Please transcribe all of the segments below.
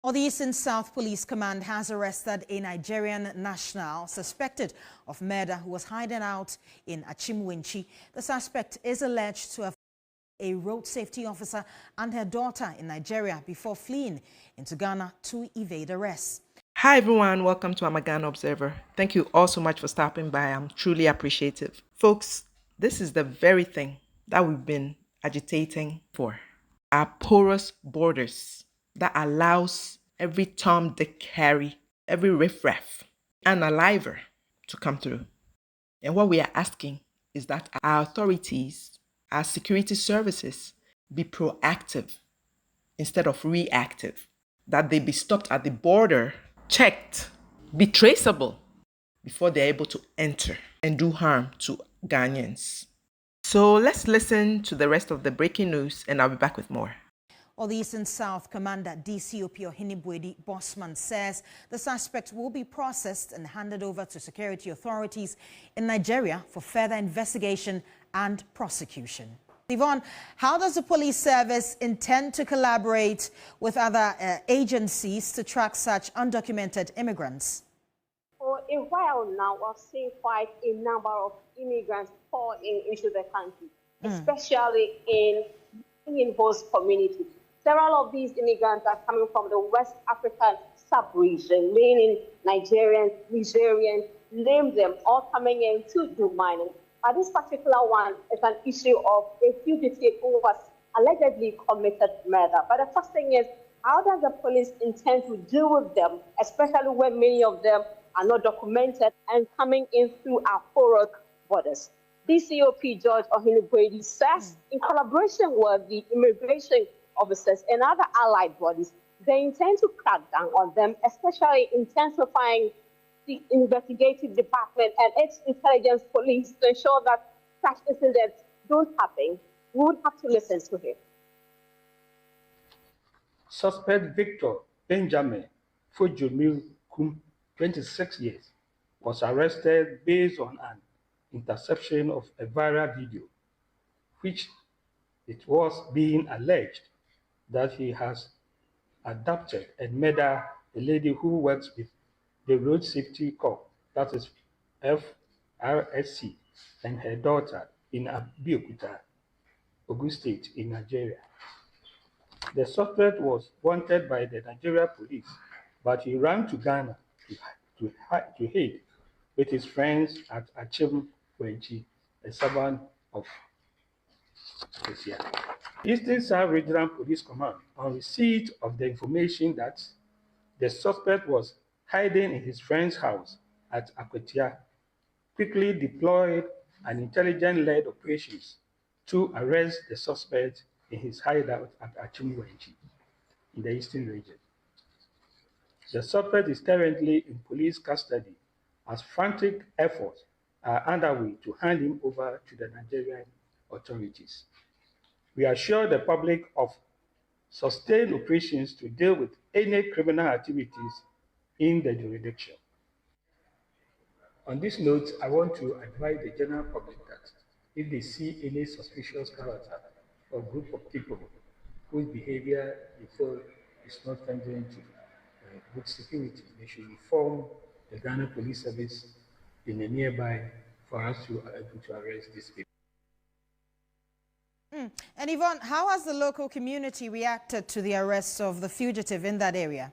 Well, the Eastern South Police Command has arrested a Nigerian national suspected of murder who was hiding out in Achimwenchi. The suspect is alleged to have a road safety officer and her daughter in Nigeria before fleeing into Ghana to evade arrest. Hi everyone, welcome to Ghana Observer. Thank you all so much for stopping by. I'm truly appreciative. Folks, this is the very thing that we've been agitating for. Our porous borders that allows every Tom, Dick, Harry, every riffraff and a liver to come through. And what we are asking is that our authorities, our security services be proactive instead of reactive. That they be stopped at the border, checked, be traceable before they're able to enter and do harm to Ghanaians. So let's listen to the rest of the breaking news and I'll be back with more. Well, the Eastern South Commander DCOP Ohinibwedi Bosman says the suspect will be processed and handed over to security authorities in Nigeria for further investigation and prosecution. Yvonne, how does the police service intend to collaborate with other agencies to track such undocumented immigrants? For a while now, we've seen quite a number of immigrants pouring into the country, especially in host communities. Several of these immigrants are coming from the West African sub-region, meaning Nigerians, name them, all coming in to do mining. But this particular one is an issue of a fugitive who was allegedly committed murder. But the first thing is, how does the police intend to deal with them, especially when many of them are not documented and coming in through our porous borders? DCOP George Ohinibwedi says, in collaboration with the immigration officers and other allied bodies, they intend to crack down on them, especially intensifying the investigative department and its intelligence police to ensure that such incidents don't happen. We would have to listen to him. Suspect Victor Benjamin Fujimil Kum, 26 years, was arrested based on an interception of a viral video, which it was being alleged that he has adopted and murdered a lady who works with the Road Safety Corps, that is FRSC, and her daughter in Abeokuta, Ogun State in Nigeria. The suspect was wanted by the Nigeria police, but he ran to Ghana to hide with his friends at Achimwenchi, a suburb of Asia. Eastern South Regional Police Command, on receipt of the information that the suspect was hiding in his friend's house at Akwetia, quickly deployed an intelligence-led operations to arrest the suspect in his hideout at Achimwenchi in the Eastern region. The suspect is currently in police custody as frantic efforts are underway to hand him over to the Nigerian authorities. We assure the public of sustained operations to deal with any criminal activities in the jurisdiction. On this note, I want to advise the general public that if they see any suspicious character or group of people whose behavior they feel is not tending to good security, they should inform the Ghana Police Service in the nearby for us to be able to arrest these people. And Yvonne, how has the local community reacted to the arrest of the fugitive in that area?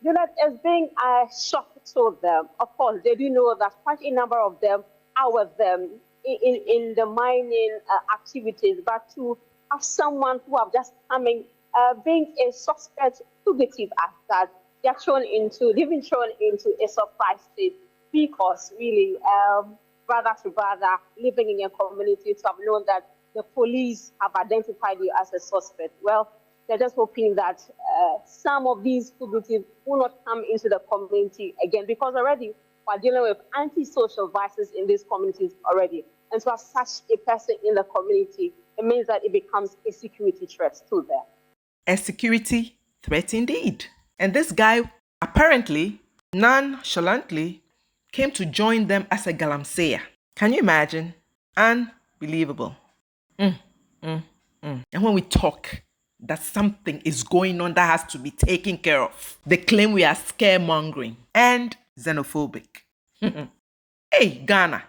Juliet, as being a shock to them, of course, they do know that quite a number of them are with them in the mining activities, but to have someone who have just coming, being a suspect fugitive as that, they've been thrown into a surprise state because really, brother to brother, living in your community, to have known that the police have identified you as a suspect. Well, they're just hoping that some of these fugitives will not come into the community again, because already we're dealing with antisocial vices in these communities already. And to have such a person in the community, it means that it becomes a security threat to them. A security threat indeed. And this guy apparently, nonchalantly, came to join them as a Galamseer. Can you imagine? Unbelievable. And when we talk that something is going on that has to be taken care of. They claim we are scaremongering and xenophobic. Hey, Ghana.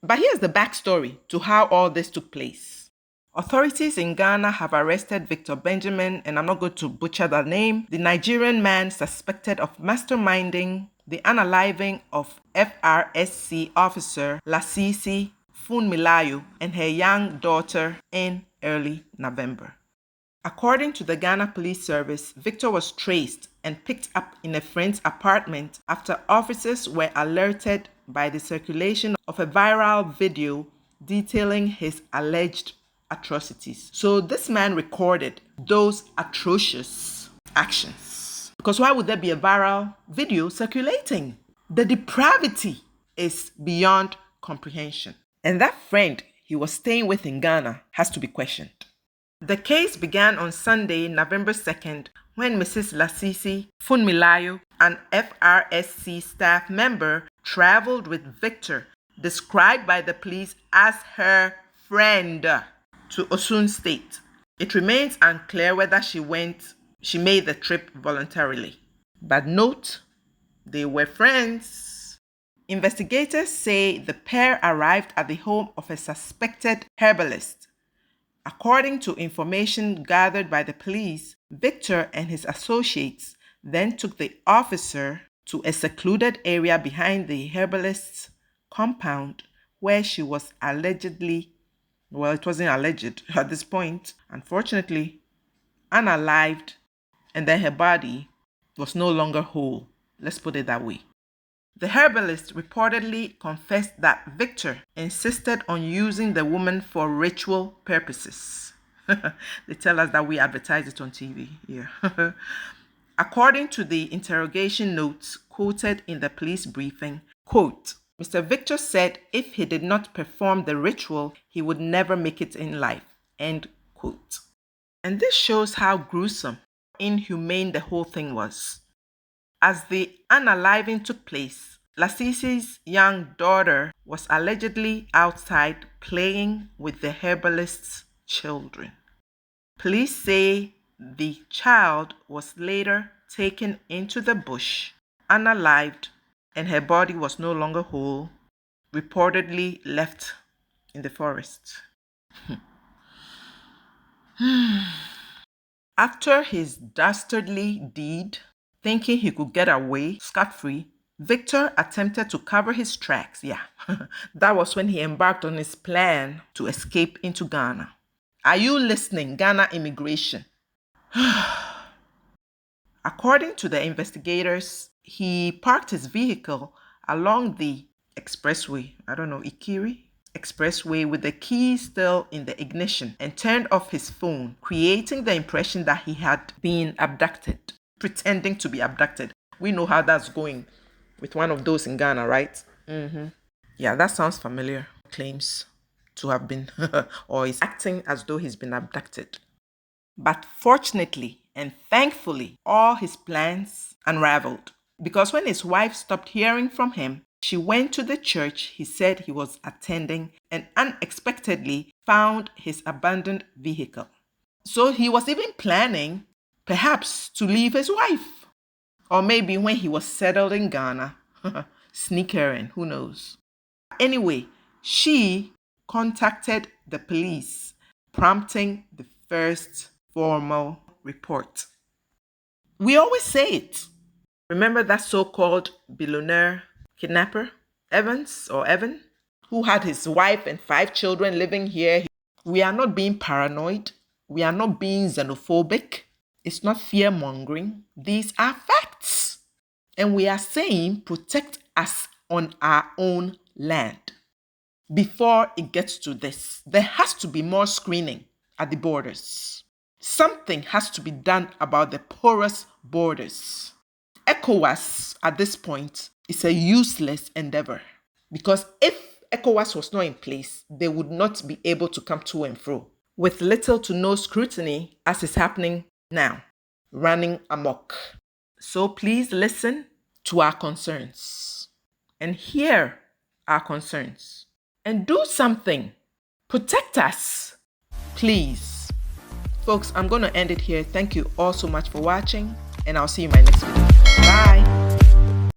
But here's the backstory to how all this took place. Authorities in Ghana have arrested Victor Benjamin, and I'm not going to butcher the name, the Nigerian man suspected of masterminding the unaliving of FRSC officer Lasisi Funmilayo and her young daughter in early November. According to the Ghana Police Service, Victor was traced and picked up in a friend's apartment after officers were alerted by the circulation of a viral video detailing his alleged atrocities. So this man recorded those atrocious actions. Because why would there be a viral video circulating? The depravity is beyond comprehension. And that friend he was staying with in Ghana has to be questioned. The case began on Sunday, November 2nd, when Mrs. Lasisi Funmilayo, an FRSC staff member, traveled with Victor, described by the police as her friend, to Osun State. It remains unclear whether she made the trip voluntarily. But note, they were friends. Investigators say the pair arrived at the home of a suspected herbalist. According to information gathered by the police, Victor and his associates then took the officer to a secluded area behind the herbalist's compound where she was allegedly, well, it wasn't alleged at this point, unfortunately, unalived, and then her body was no longer whole. Let's put it that way. The herbalist reportedly confessed that Victor insisted on using the woman for ritual purposes. They tell us that we advertise it on TV. Yeah. According to the interrogation notes quoted in the police briefing, quote, Mr. Victor said if he did not perform the ritual, he would never make it in life, end quote. And this shows how gruesome, inhumane the whole thing was. As the unaliving took place, Lasisi's young daughter was allegedly outside playing with the herbalist's children. Police say the child was later taken into the bush, unalived, and her body was no longer whole, reportedly left in the forest. After his dastardly deed, thinking he could get away scot-free, Victor attempted to cover his tracks. Yeah, that was when he embarked on his plan to escape into Ghana. Are you listening, Ghana immigration? According to the investigators, he parked his vehicle along the expressway, Ikiri expressway, with the key still in the ignition, and turned off his phone, creating the impression that he had been abducted, pretending to be abducted. We know how that's going with one of those in Ghana, right? Yeah, that sounds familiar. Claims to have been or is acting as though he's been abducted. But fortunately and thankfully, all his plans unraveled, because when his wife stopped hearing from him, she went to the church he said he was attending and unexpectedly found his abandoned vehicle. So he was even planning, perhaps, to leave his wife. Or maybe when he was settled in Ghana, sneak her in, who knows. Anyway, she contacted the police, prompting the first formal report. We always say it. Remember that so-called billionaire kidnapper, Evans or Evan, who had his wife and 5 children living here? We are not being paranoid. We are not being xenophobic. It's not fear-mongering. These are facts. And we are saying protect us on our own land. Before it gets to this, there has to be more screening at the borders. Something has to be done about the porous borders. ECOWAS at this point is a useless endeavor, because if ECOWAS was not in place, they would not be able to come to and fro with little to no scrutiny, as is happening now, running amok. So please listen to our concerns and hear our concerns and do something. Protect us, please. Folks, I'm going to end it here. Thank you all so much for watching, and I'll see you in my next video.